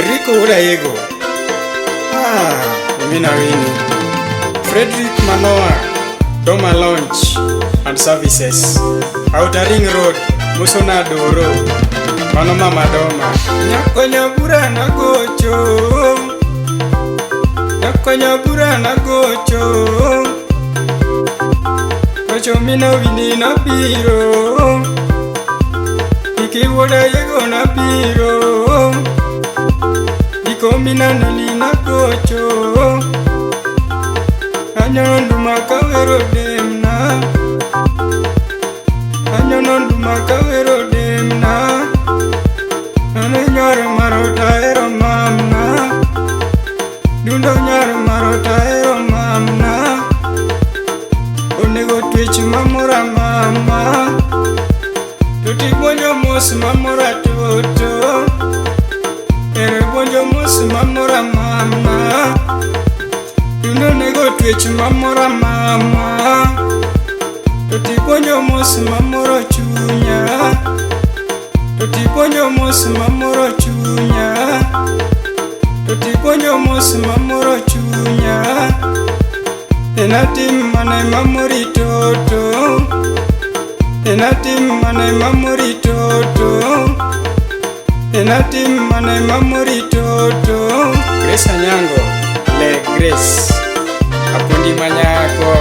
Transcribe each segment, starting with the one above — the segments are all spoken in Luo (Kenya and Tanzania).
Rico Urayego. Mina Wini. Frederick Manoa, Doma Launch and Services. Outer Ring Road, Musona Doro. Manoma Madoma. Nyakonya bura na gocho. Nyakonya bura na gocho. Gocho mina wini na biro. Iki Urayego na biro. Iko mina nali na gocho. Anyono makawero demna. Anyono makawero demna. Ane nyar marota ero mamna. Dundo nyar marota ero mamna. Onego twitch mamora mama. Toti bonjo mos mamora toto. Ere bonjo mos mamora mama. Dundo nego twitch mamora mama. Toti bonjo mos mamora chunya. Toti bonjo mos mamora chunya. Toti bonjo mos mamora chunya. Enatim mane mamori toto. Enatim mane mamori toto. Enatim mane mamori toto. Grace Anyango, Le Grace Apundi Manyako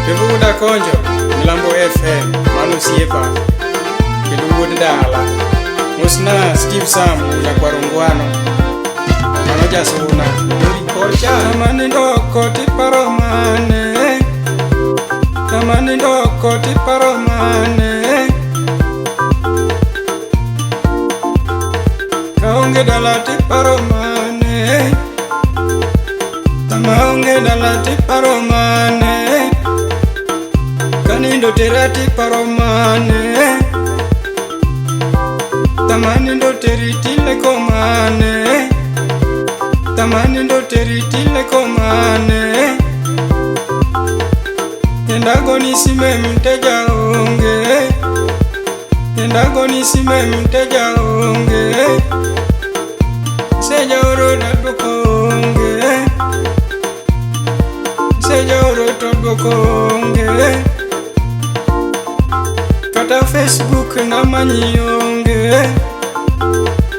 Kevuda Konjo Milambo FM Manu Siepa Kedugu Dala Musna Steve Sam Yakwarungwano Manoja Suna Duri Korcha Tamani Ndoko Tiparomane Tamani Ndoko Tiparomane Kaunge Dala Tiparomane Tamaunge Dala Tiparomane Kanindo Tera Tiparomane Tamanindo Teritile Komane Tamanindo Teritile Komane Endagoni Sime Mteja Onge Endagoni Sime Mteja Onge Seja Oro Dadokonge Seja Oro Dadokonge Kata Facebook na manyonge.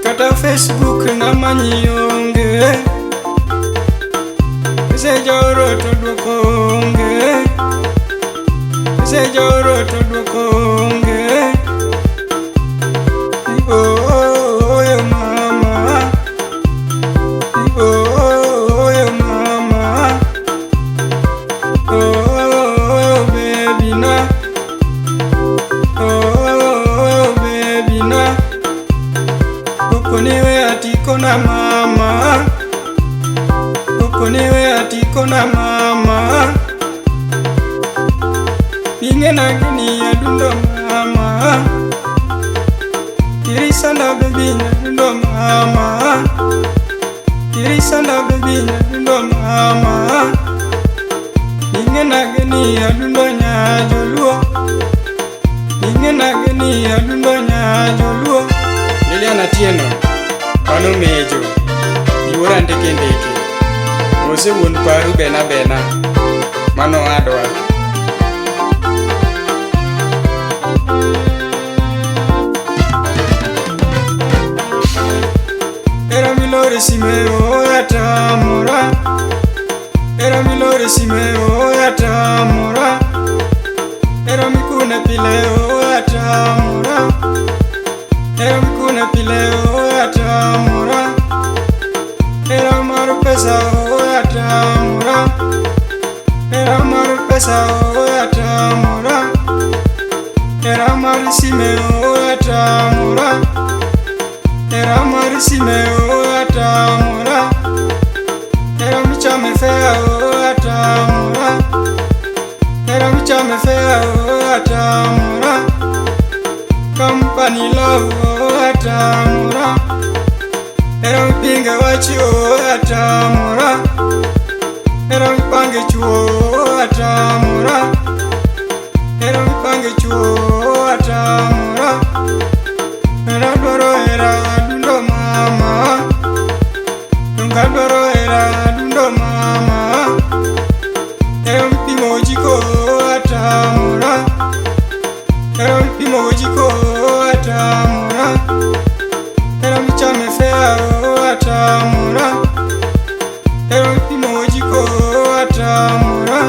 Kata Facebook na manyonge. Sejoro todokonge. Sejoro todokonge. Oh yo mama. Oh yo mama. Oh baby na. Oh baby na. Uponiwe atiko na mama. Uponiwe atiko na mama. Ingena gini ya dundo mama. Kirisanda baby ya dundo mama. Kirisanda baby ya dundo mama. Ingena gini ya dundo nyajoluo. Ingena gini ya dundo nyajoluo. Liliana Tieno Pano Mejo Iwora ndeke ndeke Ose won paru bena bena Mano adwa Era milore simeo yatamora Era milore simeo yatamora Era mikune pileo yatamora Era mikune pileo yatamora Era maru pesa yatamora Era maru pesa yatamora Era maru simeo yatamora Era maru simeo yatamora Era michame fea yatamora Era michame fea yatamora Company love yatamora Era mpinga wachio yatamora Era mpange chuo yatamora Era mpange chuo yatamora Era doro era dundo mama Pero michame fea atamura, pero timojiko atamura.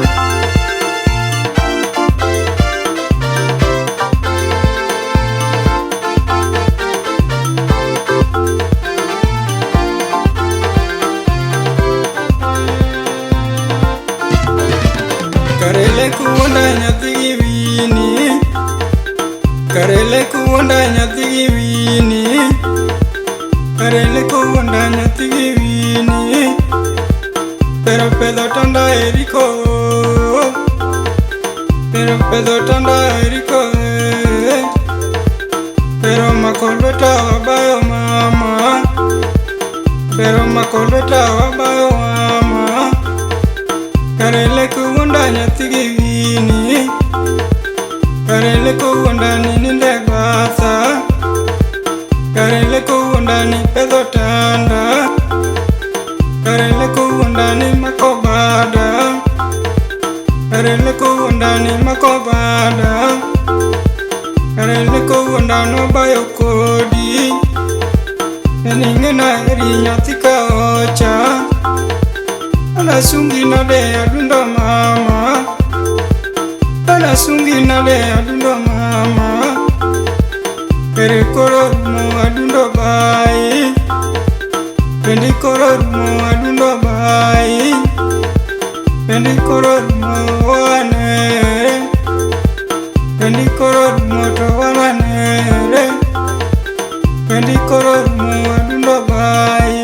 Karele kuonda nyathi gi wini, karele kuonda nyathi gi wini, karele kuonda nyathi gi wini. Pero pedo tonda eriko, pero pedo tonda eriko. Pero makolweta wabayo mama, pero makolweta wabayo mama. Karele kuonda nyathi gi wini, karele kuonda ninde gwatha, karele kuonda ni pedho tanda, karele kuonda ni makobada, karele kuonda ni makobada, karele kuonda no bayo kodi. Ningena eri nyathi ka ocha, ana sungi na de adundo mama, ana sungi na de adundo mama. Pere koro mo adundo bai, pendi koro mo adundo bai, pendi koro mo wanere, pendi koro mo to wanere, pendi koro mo adundo bai.